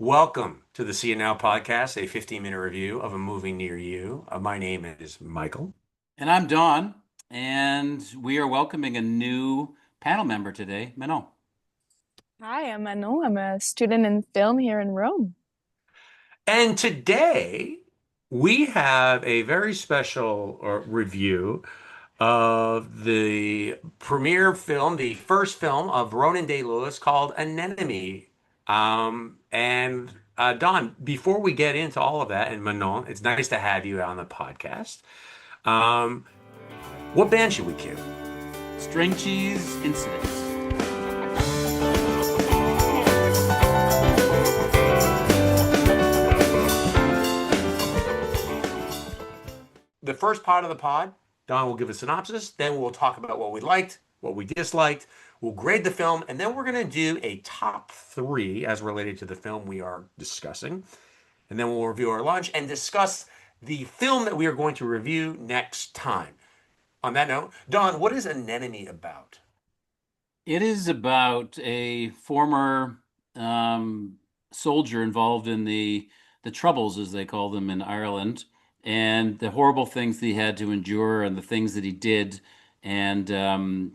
Welcome to the See It Now podcast, a 15-minute review of a movie near you. My name is Michael. And I'm Don, and we are welcoming a new panel member today, Manon. Hi, I'm Manon. I'm a student in film here in Rome. And today we have a very special review of the premiere film, the first film of Ronan Day-Lewis called Anemone. Don, before we get into all of that, and Manon, it's nice to have you on the podcast. Um, what band should we cue? String Cheese Incident. The first part of the pod, Don will give a synopsis. Then we'll talk about what we liked, what we disliked. We'll grade the film, and then we're going to do a top three as related to the film we are discussing. And then we'll review our lunch and discuss the film that we are going to review next time. On that note, Don, what is Anemone about? It is about a former soldier involved in the Troubles, as they call them in Ireland, and the horrible things that he had to endure and the things that he did, and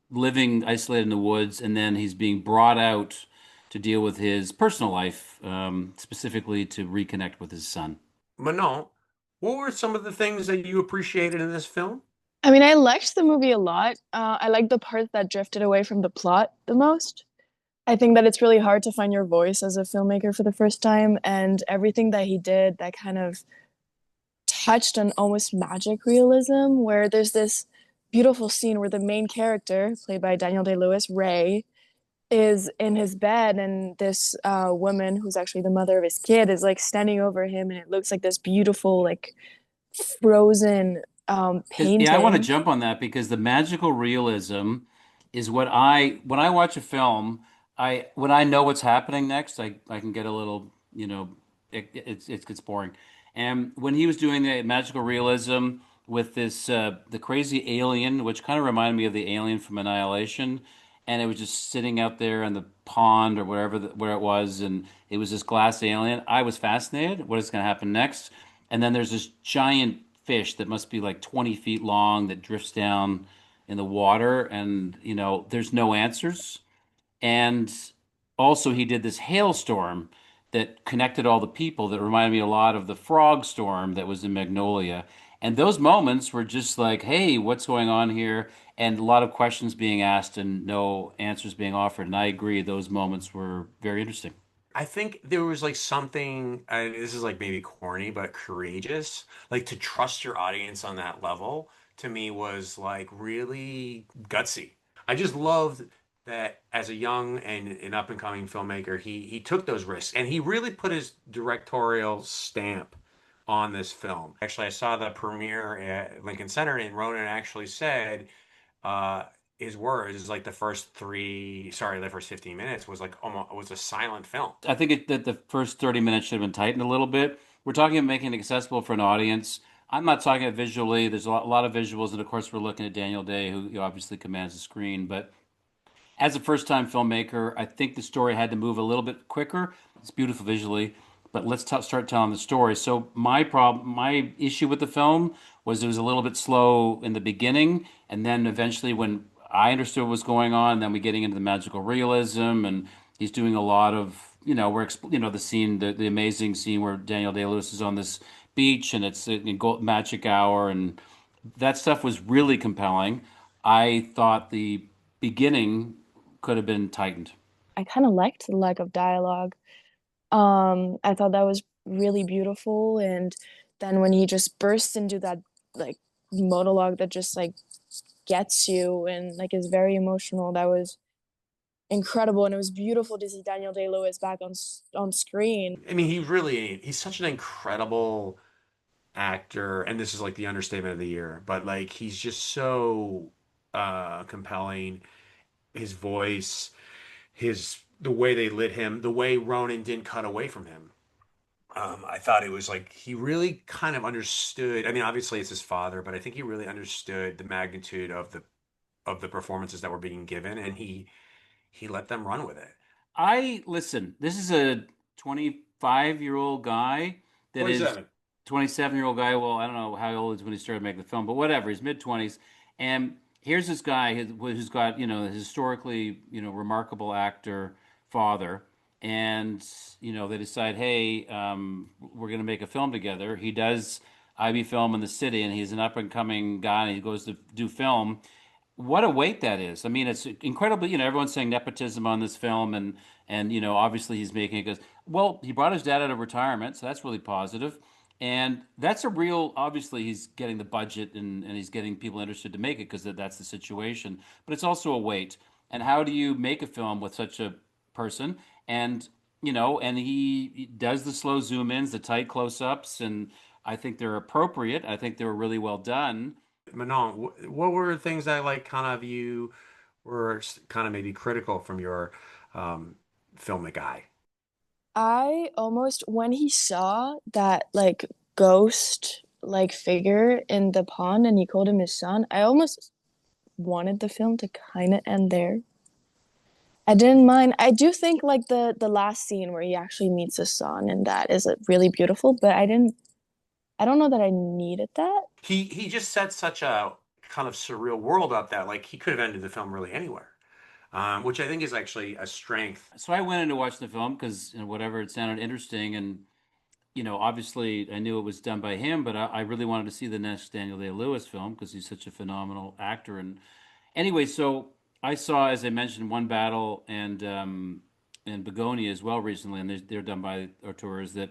living isolated in the woods. And then he's being brought out to deal with his personal life, specifically to reconnect with his son. Manon, what were some of the things that you appreciated in this film? I liked the movie a lot. I liked the part that drifted away from the plot the most. I think that it's really hard to find your voice as a filmmaker for the first time, and everything that he did that kind of touched on almost magic realism, where there's this beautiful scene where the main character, played by Daniel Day-Lewis, Ray, is in his bed, and this woman who's actually the mother of his kid is like standing over him, and it looks like this beautiful like frozen Yeah, I want to painting. jump on that because the magical realism is what I when I watch a film, I when I know what's happening next, I can get a little, it gets boring. And when he was doing the magical realism with this the crazy alien, which kind of reminded me of the alien from Annihilation, and it was just sitting out there in the pond or wherever where it was, and it was this glass alien. I was fascinated. What is going to happen next? And then there's this giant fish that must be like 20 feet long that drifts down in the water, and there's no answers. And also he did this hailstorm that connected all the people that reminded me a lot of the frog storm that was in Magnolia. And those moments were just like, hey, what's going on here? And a lot of questions being asked and no answers being offered. And I agree, those moments were very interesting. I think there was like something, this is like maybe corny, but courageous. Like to trust your audience on that level to me was like really gutsy. I just loved that as a young and an up and coming filmmaker, he took those risks and he really put his directorial stamp on this film. Actually, I saw the premiere at Lincoln Center and Ronan actually said, uh, his words is like the first 15 minutes was like almost was a silent film. I think that the first 30 minutes should have been tightened a little bit. We're talking about making it accessible for an audience. I'm not talking about visually. There's a lot of visuals, and of course, we're looking at Daniel Day, who obviously commands the screen. But as a first-time filmmaker, I think the story had to move a little bit quicker. It's beautiful visually, but let's start telling the story. So my issue with the film was it was a little bit slow in the beginning, and then eventually when I understood what was going on, then we getting into the magical realism, and he's doing a lot of, the scene, the amazing scene where Daniel Day-Lewis is on this beach, and it's in gold magic hour, and that stuff was really compelling. I thought the beginning could have been tightened. I kind of liked the lack of dialogue. I thought that was really beautiful, and then when he just bursts into that like monologue that just like gets you and like is very emotional, that was incredible, and it was beautiful to see Daniel Day-Lewis back on screen. I mean, he's such an incredible actor, and this is like the understatement of the year, but like he's just so compelling. His voice, his the way they lit him, the way Ronan didn't cut away from him. I thought it was like he really kind of understood. I mean, obviously it's his father, but I think he really understood the magnitude of the performances that were being given, and he let them run with it. I listen. This is a 25-year-old guy that is 27. 27-year-old guy. Well, I don't know how old he is when he started making the film, but whatever. He's mid-20s. And here's this guy who's got, a historically, remarkable actor father. And, they decide, hey, we're going to make a film together. He does IB Film in the city, and he's an up-and-coming guy, and he goes to do film. What a weight that is. I mean, it's incredibly, everyone's saying nepotism on this film and obviously he's making it because, well, he brought his dad out of retirement, so that's really positive. And that's a real, obviously he's getting the budget and he's getting people interested to make it because that's the situation. But it's also a weight. And how do you make a film with such a person? And, and he does the slow zoom ins, the tight close ups, and I think they're appropriate. I think they were really well done. Manon, what were things that like kind of you were kind of maybe critical from your um, filmic eye? I almost, when he saw that like ghost like figure in the pond and he called him his son, I almost wanted the film to kind of end there. I didn't mind. I do think like the last scene where he actually meets his son and that is really beautiful, but I don't know that I needed that. He just set such a kind of surreal world up that like he could have ended the film really anywhere, which I think is actually a strength. So I went in to watch the film because whatever, it sounded interesting, and obviously I knew it was done by him, but I really wanted to see the next Daniel Day-Lewis film because he's such a phenomenal actor. And anyway, so I saw, as I mentioned, One Battle and Begonia as well recently, and they're done by auteurs that,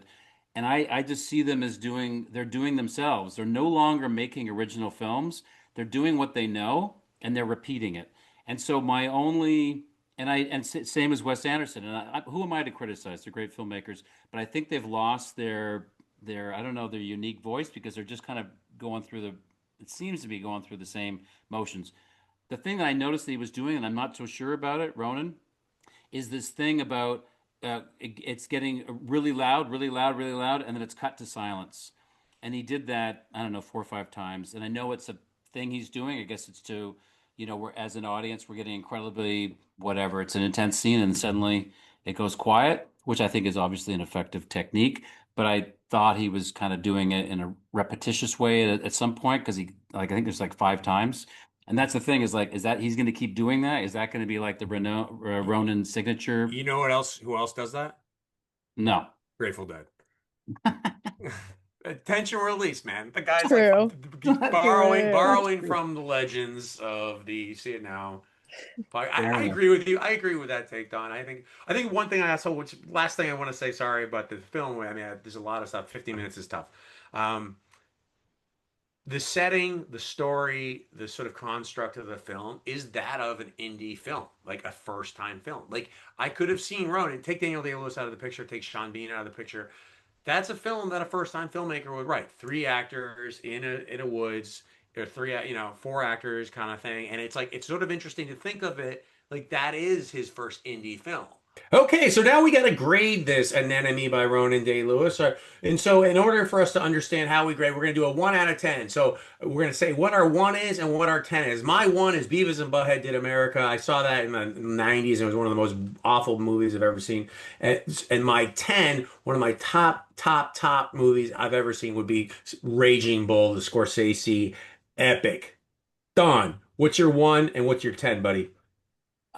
and I just see them as they're doing themselves. They're no longer making original films. They're doing what they know and they're repeating it. And so my only, same as Wes Anderson, and who am I to criticize? They're great filmmakers, but I think they've lost their I don't know, their unique voice because they're just kind of going through it seems to be going through the same motions. The thing that I noticed that he was doing, and I'm not so sure about it, Ronan, is this thing about it's getting really loud, really loud, really loud, and then it's cut to silence. And he did that, I don't know, 4 or 5 times. And I know it's a thing he's doing. I guess it's to, we're as an audience, we're getting incredibly whatever. It's an intense scene, and suddenly it goes quiet, which I think is obviously an effective technique. But I thought he was kind of doing it in a repetitious way at some point because he, like, I think there's like 5 times. And that's the thing is like, is that he's going to keep doing that? Is that going to be like the Ronan signature? You know what else? Who else does that? No. Grateful Dead. Tension release, man. The guy's like True. True. borrowing from the legends of the See It Now. But Fair I enough. agree with you. I agree with that take, Don. I think one thing I also, which last thing I want to say, sorry about the film. I mean, there's a lot of stuff. 15 minutes is tough. Um, the setting, the story, the sort of construct of the film is that of an indie film, like a first time film. Like I could have seen Ronan, take Daniel Day-Lewis out of the picture, take Sean Bean out of the picture. That's a film that a first time filmmaker would write. Three actors in a woods, or four actors kind of thing. And it's like it's sort of interesting to think of it like that is his first indie film. Okay, so now we got to grade this Anemone by Ronan Day-Lewis. And so, in order for us to understand how we grade, we're going to do a 1 out of 10. So, we're going to say what our 1 is and what our 10 is. My 1 is Beavis and Butthead Did America. I saw that in the 90s. It was one of the most awful movies I've ever seen. And my 10, one of my top movies I've ever seen would be Raging Bull, the Scorsese epic. Don, what's your 1 and what's your 10, buddy?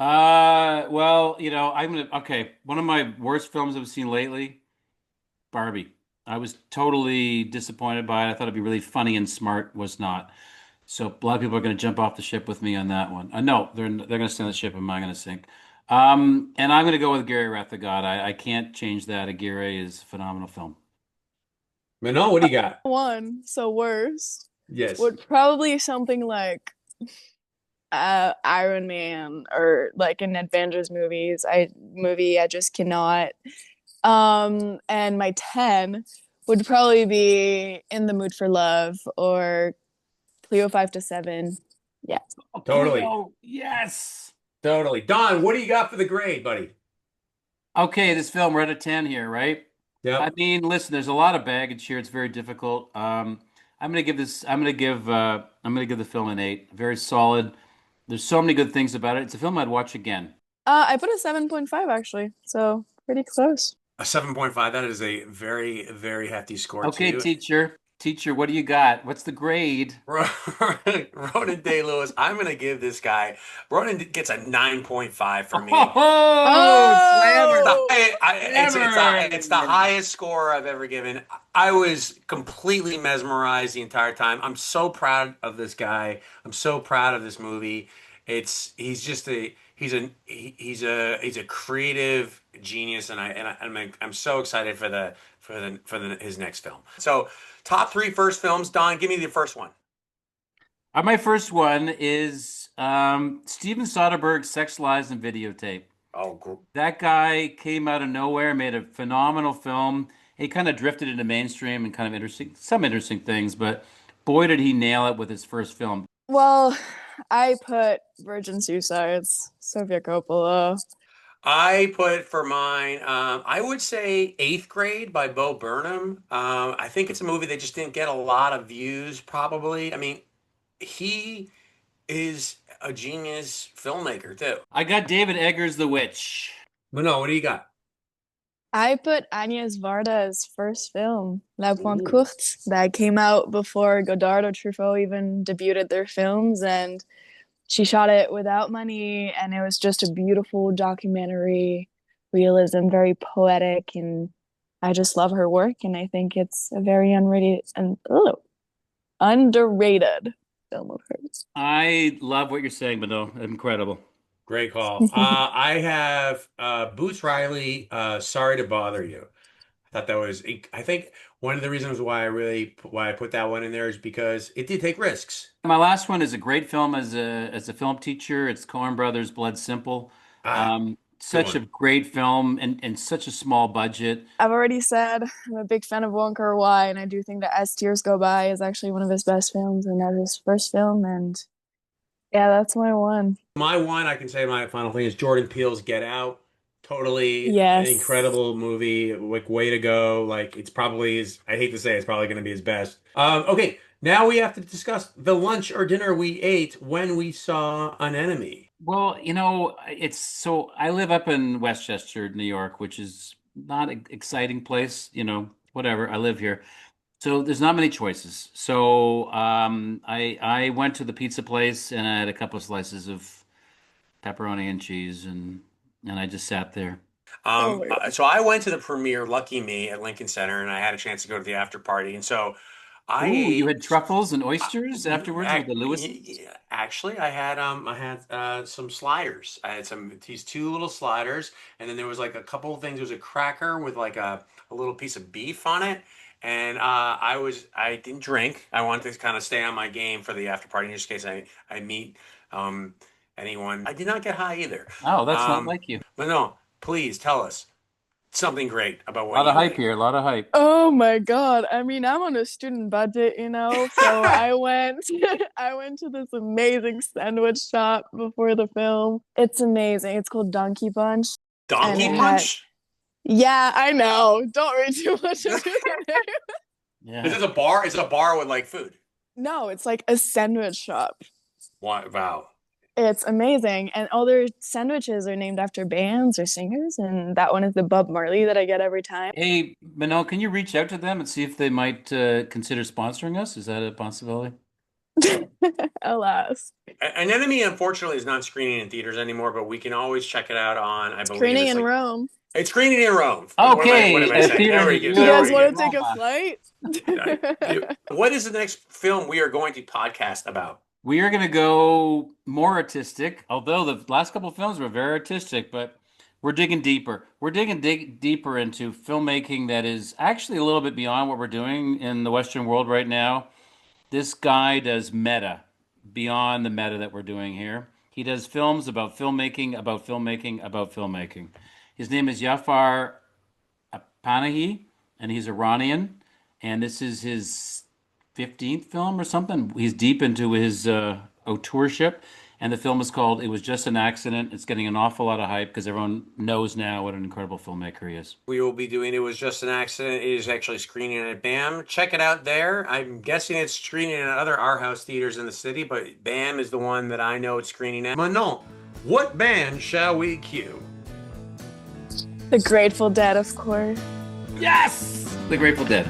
Well, okay. One of my worst films I've seen lately, Barbie. I was totally disappointed by it. I thought it'd be really funny and smart, was not. So a lot of people are going to jump off the ship with me on that one. No, they're going to stay on the ship, and I'm going to sink. And I'm going to go with Gary Wrath of God. I can't change that. Aguirre is a phenomenal film. Manon, what do you got? One, so worst Yes. would probably something like Iron Man or like an Avengers movie I just cannot. And my 10 would probably be In the Mood for Love or Cleo 5 to 7. Yeah. Oh, Totally. Cleo, yes. Totally. Don, what do you got for the grade, buddy? Okay, this film, we're at a 10 here, right? I Yep. mean, listen, there's a lot of baggage here. It's very difficult. I'm gonna give the film an 8. Very solid. There's so many good things about it. It's a film I'd watch again. I put a 7.5 actually, so pretty close. A 7.5. That is a very, very hefty score Okay, too. teacher, what do you got? What's the grade? Ronan Day-Lewis. I'm gonna give this guy. Ronan gets a 9.5 for me. Oh, slammer, Oh, It's the slammer. highest score I've ever given. I was completely mesmerized the entire time. I'm so proud of this guy. I'm so proud of this movie. He's just he's a creative genius, I'm so excited for his next film. So top three first films. Don, give me the first one. My first one is Steven Soderbergh's Sex, Lies, and Videotape. Oh, That guy came out of nowhere, made a phenomenal film. He kind of drifted into mainstream and kind of some interesting things, but boy, did he nail it with his first film. well, I put Virgin Suicides, Sofia Coppola. I put for mine, I would say Eighth Grade by Bo Burnham. I think it's a movie that just didn't get a lot of views, probably. I mean, he is a genius filmmaker, too. I got David Eggers' The Witch. But no, what do you got? I put Agnes Varda's first film, La Pointe Ooh. Courte, that came out before Godard or Truffaut even debuted their films, and she shot it without money, and it was just a beautiful documentary realism, very poetic, and I just love her work, and I think it's a very underrated film of hers. I love what you're saying, Mano. Incredible. Great call. I have Boots Riley, Sorry to Bother You. I thought that was, I think one of the reasons why I put that one in there is because it did take risks. My last one is a great film as a film teacher. It's Coen Brothers' Blood Simple. Ah, good Such a one. great film and such a small budget. I've already said I'm a big fan of Wong Kar-wai, and I do think that As Tears Go By is actually one of his best films, and that was his first film, and yeah, that's my one. My one, I can say my final thing is Jordan Peele's Get Out. Totally Yes. incredible movie. Like, way to go. Like, it's probably his, I hate to say it's probably going to be his best. Okay, now we have to discuss the lunch or dinner we ate when we saw an enemy. Well, it's so I live up in Westchester, New York, which is not an exciting place, whatever. I live here. So there's not many choices. So I went to the pizza place and I had a couple of slices of pepperoni and cheese and I just sat there. Oh my God. So I went to the premiere, lucky me, at Lincoln Center, and I had a chance to go to the after party. And so I Ooh, you had ate. truffles and Uh, oysters afterwards with the Lewises? Actually, I had some sliders. I had these two little sliders, and then there was like a couple of things. There was a cracker with like a little piece of beef on it, and I didn't drink. I wanted to kind of stay on my game for the after party in just case I meet um anyone. I did not get high either. Oh, that's not Um, like you. but no, please tell us something great about A what lot of you hype ate. here, a lot of hype. Oh my God. I mean, I'm on a student budget, so I went I went to this amazing sandwich shop before the film. It's amazing. It's called Donkey Punch, and Donkey it Oh, had Punch? yeah, I know. Don't read too much into This the name. yeah. is a bar. It's a bar with like food. No, it's like a sandwich shop. Wow. It's amazing. And all their sandwiches are named after bands or singers. And that one is the Bob Marley that I get every time. Hey, Manel, can you reach out to them and see if they might consider sponsoring us? Is that a possibility? Alas. An Enemy, unfortunately, is not screening in theaters anymore, but we can always check it out on, I believe Screening it's in like, Rome. it's screening in Rome. What Okay, am I a saying? theater There near we go. You you There guys we want go. to take a Roma. flight? What is the next film we are going to podcast about? We are going to go more artistic, although the last couple of films were very artistic, but we're digging deeper. We're dig deeper into filmmaking that is actually a little bit beyond what we're doing in the Western world right now. This guy does meta beyond the meta that we're doing here. He does films about filmmaking, about filmmaking, about filmmaking. His name is Jafar Panahi, and he's Iranian, and this is his 15th film or something. He's deep into his auteurship, and the film is called It Was Just an Accident. It's getting an awful lot of hype because everyone knows now what an incredible filmmaker he is. We will be doing It Was Just an Accident. It is actually screening at BAM. Check it out there. I'm guessing it's screening at other art house theaters in the city, but BAM is the one that I know it's screening at. Manon, what band shall we cue? The Grateful Dead, of course. Yes! The Grateful Dead.